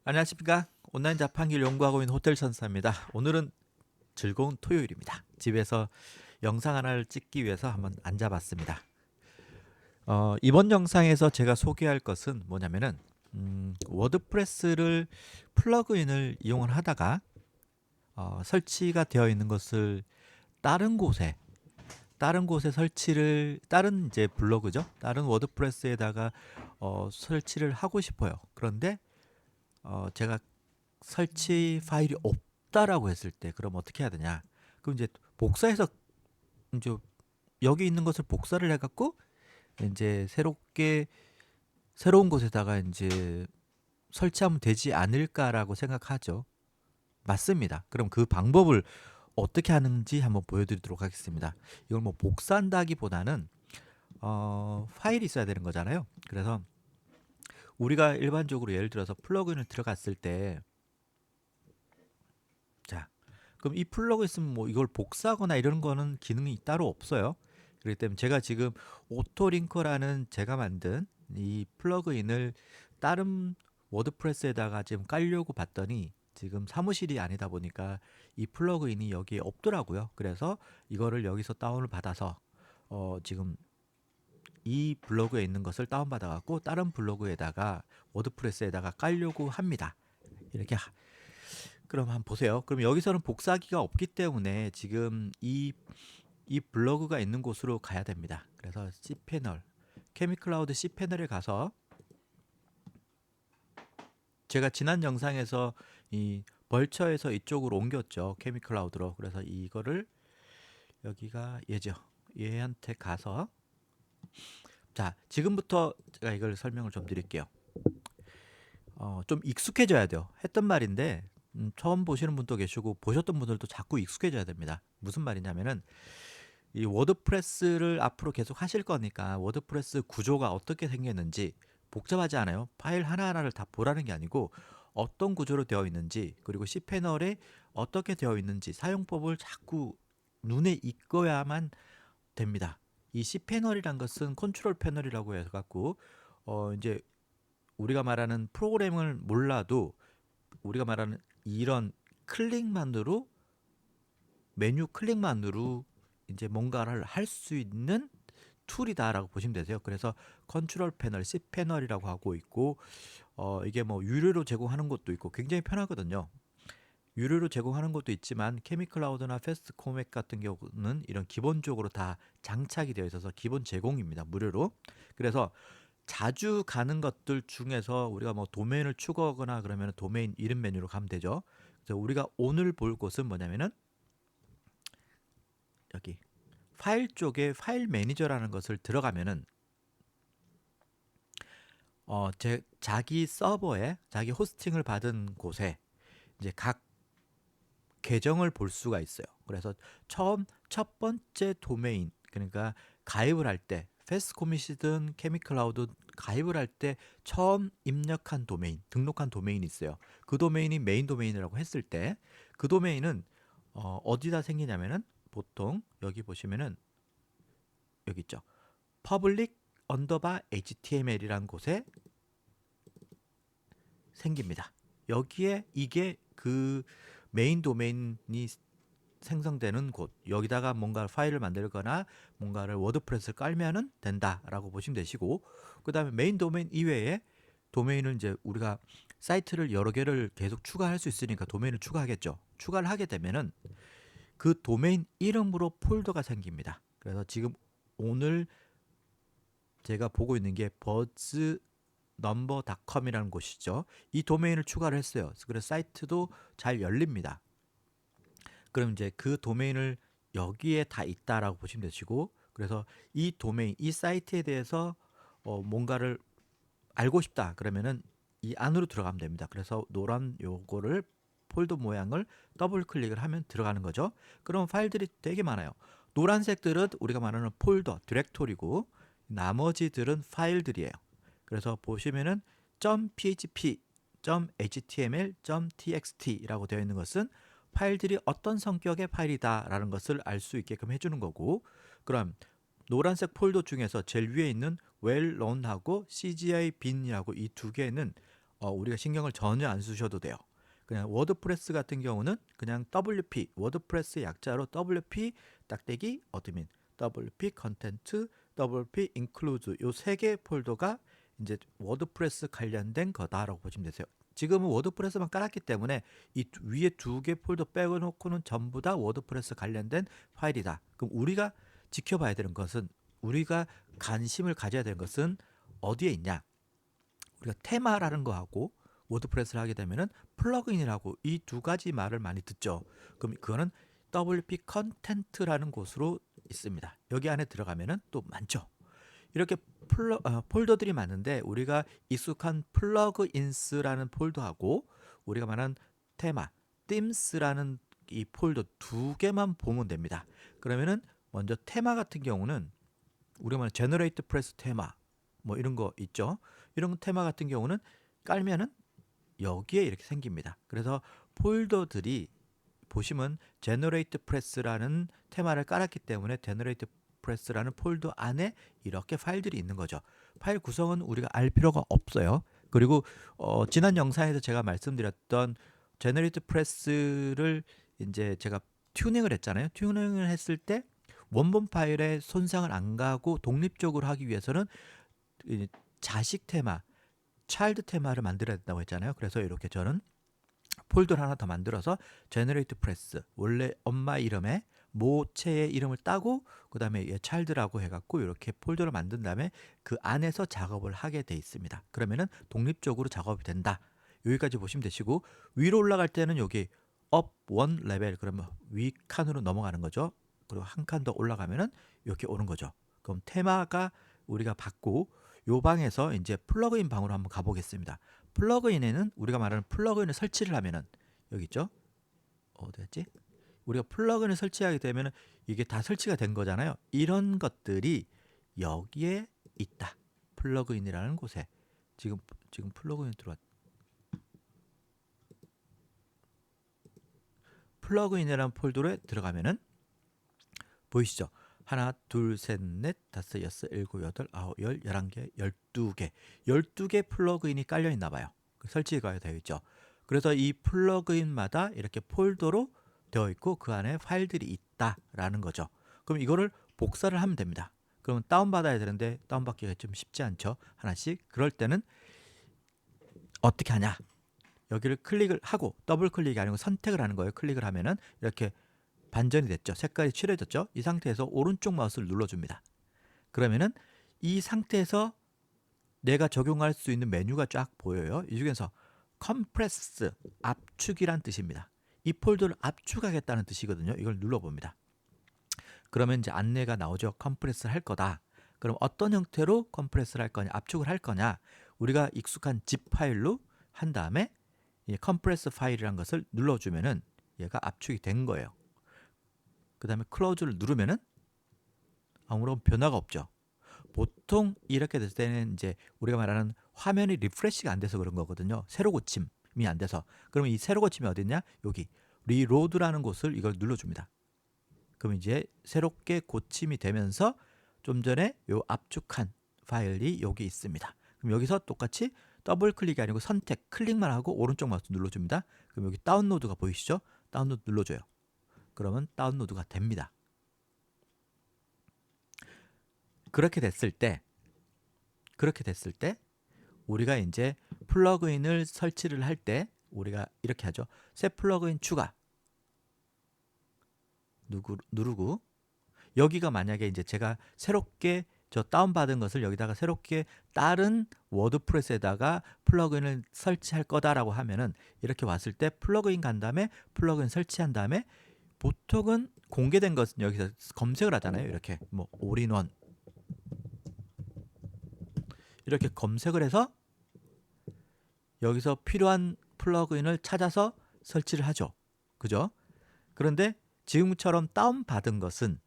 안녕하십니까. 온라인 자판기를 연구하고 있는 호텔 천사입니다. 오늘은 즐거운 토요일입니다. 집에서 영상 하나를 찍기 위해서 한번 앉아봤습니다. 이번 영상에서 제가 소개할 것은 뭐냐면은 워드프레스를 플러그인을 이용을 하다가 설치가 되어 있는 것을 다른 곳에 설치를 다른 이제 블로그죠. 다른 워드프레스에다가 설치를 하고 싶어요. 그런데 제가 설치 파일이 없다라고 했을 때 그럼 어떻게 해야 되냐? 그럼 이제 복사해서 이제 여기 있는 것을 복사를 해갖고 이제 새로운 곳에다가 이제 설치하면 되지 않을까라고 생각하죠. 맞습니다. 그럼 그 방법을 어떻게 하는지 한번 보여드리도록 하겠습니다. 이걸 뭐 복사한다기보다는 파일이 있어야 되는 거잖아요. 그래서 우리가 일반적으로 예를 들어서 플러그인을 들어갔을 때 자, 그럼 이 플러그 있으면 뭐 이걸 복사하거나 이런 거는 기능이 따로 없어요. 그렇기 때문에 제가 지금 오토링커라는 제가 만든 이 플러그인을 다른 워드프레스에다가 지금 깔려고 봤더니 지금 사무실이 아니다 보니까 이 플러그인이 여기에 없더라고요. 그래서 이거를 여기서 다운을 받아서 지금 이 블로그에 있는 것을 다운받아 갖고 다른 블로그에다가 워드프레스에다가 깔려고 합니다. 이렇게 그럼 한번 보세요. 그럼 여기서는 복사기가 없기 때문에 지금 이 블로그가 있는 곳으로 가야 됩니다. 그래서 c패널, 케미클라우드 c패널에 가서 제가 지난 영상에서 이 벌처에서 이쪽으로 옮겼죠. 케미클라우드로. 그래서 이거를 여기가 얘죠. 얘한테 가서 자, 지금부터 제가 이걸 설명을 좀 드릴게요. 좀 익숙해져야 돼요. 했던 말인데 처음 보시는 분도 계시고 보셨던 분들도 자꾸 익숙해져야 됩니다. 무슨 말이냐면은 이 워드프레스를 앞으로 계속 하실 거니까 워드프레스 구조가 어떻게 생겼는지 복잡하지 않아요. 파일 하나하나를 다 보라는 게 아니고 어떤 구조로 되어 있는지 그리고 C패널에 어떻게 되어 있는지 사용법을 자꾸 눈에 익어야만 됩니다. 이 C패널이란 것은 컨트롤 패널이라고 해서 갖고 이제 우리가 말하는 프로그램을 몰라도 우리가 말하는 이런 클릭만으로 메뉴 클릭만으로 이제 뭔가를 할 수 있는 툴이다라고 보시면 되세요. 그래서 컨트롤 패널, C 패널이라고 하고 있고 이게 뭐 유료로 제공하는 것도 있고 굉장히 편하거든요. 유료로 제공하는 것도 있지만 케미클라우드나 패스트 코맥 같은 경우는 이런 기본적으로 다 장착이 되어 있어서 기본 제공입니다. 무료로. 그래서 자주 가는 것들 중에서 우리가 뭐 도메인을 추가하거나 그러면 도메인 이름 메뉴로 가면 되죠. 그래서 우리가 오늘 볼 곳은 뭐냐면은 여기 파일 쪽에 파일 매니저라는 것을 들어가면은 자기 서버에 자기 호스팅을 받은 곳에 이제 각 계정을 볼 수가 있어요. 그래서 첫 번째 도메인 그러니까 가입을 할 때 패스코밋이든 케미클라우드 가입을 할 때 처음 입력한 도메인 등록한 도메인이 있어요. 그 도메인이 메인 도메인이라고 했을 때 그 도메인은 어디다 생기냐면은 보통 여기 보시면은 여기 있죠. public _html이라는 곳에 생깁니다. 여기에 이게 그 메인 도메인이 생성되는 곳 여기다가 뭔가 파일을 만들거나 뭔가를 워드프레스를 깔면은 된다라고 보시면 되시고 그 다음에 메인 도메인 이외에 도메인을 이제 우리가 사이트를 여러 개를 계속 추가할 수 있으니까 도메인을 추가하겠죠. 추가를 하게 되면은 그 도메인 이름으로 폴더가 생깁니다. 그래서 지금 오늘 제가 보고 있는 게 버즈 넘버닷컴이라는 곳이죠. 이 도메인을 추가를 했어요. 그래서 사이트도 잘 열립니다. 그럼 이제 그 도메인을 여기에 다 있다라고 보시면 되시고 그래서 이 도메인, 이 사이트에 대해서 뭔가를 알고 싶다 그러면은 이 안으로 들어가면 됩니다. 그래서 노란 요거를 폴더 모양을 더블 클릭을 하면 들어가는 거죠. 그럼 파일들이 되게 많아요. 노란색들은 우리가 말하는 폴더, 디렉토리고 나머지들은 파일들이에요. 그래서 보시면은 .php, .html, .txt라고 되어 있는 것은 파일들이 어떤 성격의 파일이다라는 것을 알 수 있게끔 해주는 거고 그럼 노란색 폴더 중에서 제일 위에 있는 well known하고 CGI bin이라고 이 두 개는 우리가 신경을 전혀 안 쓰셔도 돼요. 그냥 워드프레스 같은 경우는 그냥 WP, 워드프레스 약자로 WP 딱대기 어드민, WP 컨텐트, WP 인클루드 요 세 개 폴더가 이제 워드프레스 관련된 거다라고 보시면 되세요. 지금은 워드프레스만 깔았기 때문에 이 위에 두 개 폴더 빼놓고는 전부 다 워드프레스 관련된 파일이다. 그럼 우리가 지켜봐야 되는 것은, 우리가 관심을 가져야 되는 것은 어디에 있냐? 우리가 테마라는 거하고 워드프레스를 하게 되면은 플러그인이라고 이 두 가지 말을 많이 듣죠. 그럼 그거는 WP 컨텐트라는 곳으로 있습니다. 여기 안에 들어가면은 또 많죠. 이렇게 폴더들이 많은데 우리가 익숙한 플러그인스라는 폴더하고 우리가 말하는 테마, 팀스라는 이 폴더 두 개만 보면 됩니다. 그러면은 먼저 테마 같은 경우는 우리가 말하는 제너레이트 프레스 테마 뭐 이런 거 있죠. 이런 테마 같은 경우는 깔면은 여기에 이렇게 생깁니다. 그래서 폴더들이 보시면 제너레이트 프레스라는 테마를 깔았기 때문에 제너레이트 프레스라는 폴더 안에 이렇게 파일들이 있는 거죠. 파일 구성은 우리가 알 필요가 없어요. 그리고 지난 영상에서 제가 말씀드렸던 제너레이트 프레스를 이제 제가 튜닝을 했잖아요. 튜닝을 했을 때 원본 파일에 손상을 안 가고 독립적으로 하기 위해서는 이 자식 테마, 차일드 테마를 만들어야 된다고 했잖아요. 그래서 이렇게 저는 폴더를 하나 더 만들어서 제너레이트 프레스, 원래 엄마 이름에 모체의 이름을 따고 그 다음에 얘 차일드라고 해갖고 이렇게 폴더를 만든 다음에 그 안에서 작업을 하게 돼 있습니다. 그러면은 독립적으로 작업이 된다. 여기까지 보시면 되시고, 위로 올라갈 때는 여기 업 원 레벨, 그러면 위 칸으로 넘어가는 거죠. 그리고 한 칸 더 올라가면은 이렇게 오는 거죠. 그럼 테마가 우리가 받고 요 방에서 이제 플러그인 방으로 한번 가보겠습니다. 플러그인에는 우리가 말하는 플러그인을 설치를 하면은 여기 있죠. 어디였지? 우리가 플러그인을 설치하게 되면은 이게 다 설치가 된 거잖아요. 이런 것들이 여기에 있다. 플러그인이라는 곳에 지금 플러그인 들어왔. 플러그인이라는 폴더에 들어가면은 보이시죠? 하나, 둘, 셋, 넷, 다섯, 여섯, 일곱, 여덟, 아홉, 열, 11개, 12개. 12개 플러그인이 깔려 있나 봐요. 설치가 되어 있죠. 그래서 이 플러그인마다 이렇게 폴더로 되어 있고 그 안에 파일들이 있다라는 거죠. 그럼 이거를 복사를 하면 됩니다. 그러면 다운받아야 되는데 다운받기가 좀 쉽지 않죠. 하나씩. 그럴 때는 어떻게 하냐? 여기를 클릭을 하고, 더블 클릭이 아니고 선택을 하는 거예요. 클릭을 하면은 이렇게 반전이 됐죠. 색깔이 칠해졌죠. 이 상태에서 오른쪽 마우스를 눌러줍니다. 그러면은 이 상태에서 내가 적용할 수 있는 메뉴가 쫙 보여요. 이 중에서 컴프레스, 압축이란 뜻입니다. 이 폴더를 압축하겠다는 뜻이거든요. 이걸 눌러봅니다. 그러면 이제 안내가 나오죠. 컴프레스를 할 거다. 그럼 어떤 형태로 컴프레스를 할 거냐, 압축을 할 거냐, 우리가 익숙한 zip 파일로 한 다음에 이 컴프레스 파일이라는 것을 눌러주면은 얘가 압축이 된 거예요. 그 다음에 클로즈를 누르면은 아무런 변화가 없죠. 보통 이렇게 됐을 때는 이제 우리가 말하는 화면이 리프레시가 안 돼서 그런 거거든요. 새로 고침이 안 돼서. 그러면 이 새로 고침이 어딨냐? 여기 리로드라는 곳을 이걸 눌러줍니다. 그럼 이제 새롭게 고침이 되면서 좀 전에 요 압축한 파일이 여기 있습니다. 그럼 여기서 똑같이 더블 클릭이 아니고 선택, 클릭만 하고 오른쪽 마우스 눌러줍니다. 그럼 여기 다운로드가 보이시죠? 다운로드 눌러줘요. 그러면 다운로드가 됩니다. 그렇게 됐을 때 우리가 이제 플러그인을 설치를 할 때 우리가 이렇게 하죠. 새 플러그인 추가 누르고, 여기가 만약에 이제 제가 새롭게 저 다운받은 것을 여기다가 새롭게 다른 워드프레스에다가 플러그인을 설치할 거다라고 하면은 이렇게 왔을 때 플러그인 간 다음에 플러그인 설치한 다음에 보통은 공개된 것은 여기서 검색을 하잖아요. 이렇게 뭐 올인원 이렇게 검색을 해서 여기서 필요한 플러그인을 찾아서 설치를 하죠. 그죠? 그런데 지금처럼 다운받은 것은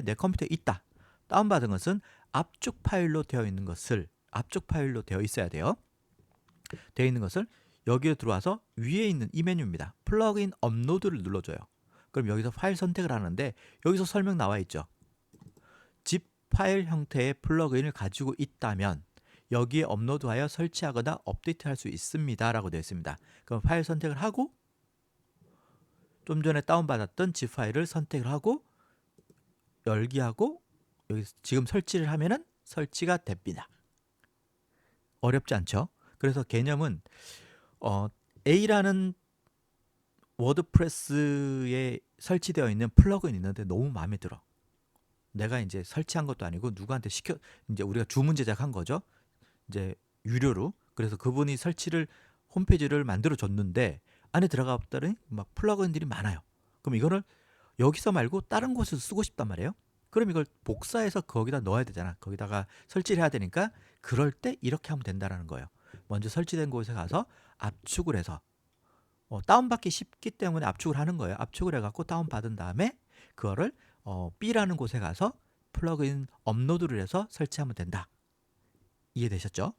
내 컴퓨터에 있다. 다운받은 것은 압축 파일로 되어 있는 것을, 압축 파일로 되어 있어야 돼요. 되어 있는 것을 여기에 들어와서 위에 있는 이 메뉴입니다. 플러그인 업로드를 눌러줘요. 그럼 여기서 파일 선택을 하는데 여기서 설명 나와 있죠. zip 파일 형태의 플러그인을 가지고 있다면 여기에 업로드하여 설치하거나 업데이트할 수 있습니다 라고 되어 있습니다. 그럼 파일 선택을 하고 좀 전에 다운받았던 zip 파일을 선택을 하고 열기 하고 여기 지금 설치를 하면은 설치가 됩니다. 어렵지 않죠? 그래서 개념은 A라는 워드프레스에 설치되어 있는 플러그인이 있는데 너무 마음에 들어. 내가 이제 설치한 것도 아니고 누구한테 이제 우리가 주문 제작한 거죠. 이제 유료로. 그래서 그분이 설치를 홈페이지를 만들어 줬는데 안에 들어가 봤더니 막 플러그인들이 많아요. 그럼 이거를 여기서 말고 다른 곳에서 쓰고 싶단 말이에요. 그럼 이걸 복사해서 거기다 넣어야 되잖아. 거기다가 설치를 해야 되니까 그럴 때 이렇게 하면 된다라는 거예요. 먼저 설치된 곳에 가서 압축을 해서 다운받기 쉽기 때문에 압축을 하는 거예요. 압축을 해갖고 다운받은 다음에 그거를 B라는 곳에 가서 플러그인 업로드를 해서 설치하면 된다. 이해되셨죠?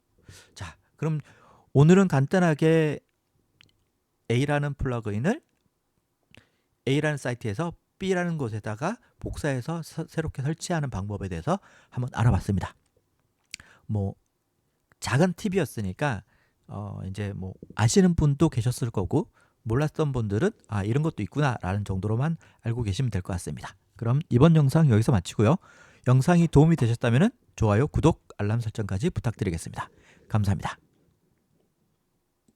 자, 그럼 오늘은 간단하게 A라는 플러그인을 A라는 사이트에서 B라는 곳에다가 복사해서 새롭게 설치하는 방법에 대해서 한번 알아봤습니다. 뭐 작은 팁이었으니까 이제 뭐 아시는 분도 계셨을 거고 몰랐던 분들은 아 이런 것도 있구나 라는 정도로만 알고 계시면 될 것 같습니다. 그럼 이번 영상 여기서 마치고요. 영상이 도움이 되셨다면 좋아요, 구독, 알람 설정까지 부탁드리겠습니다. 감사합니다.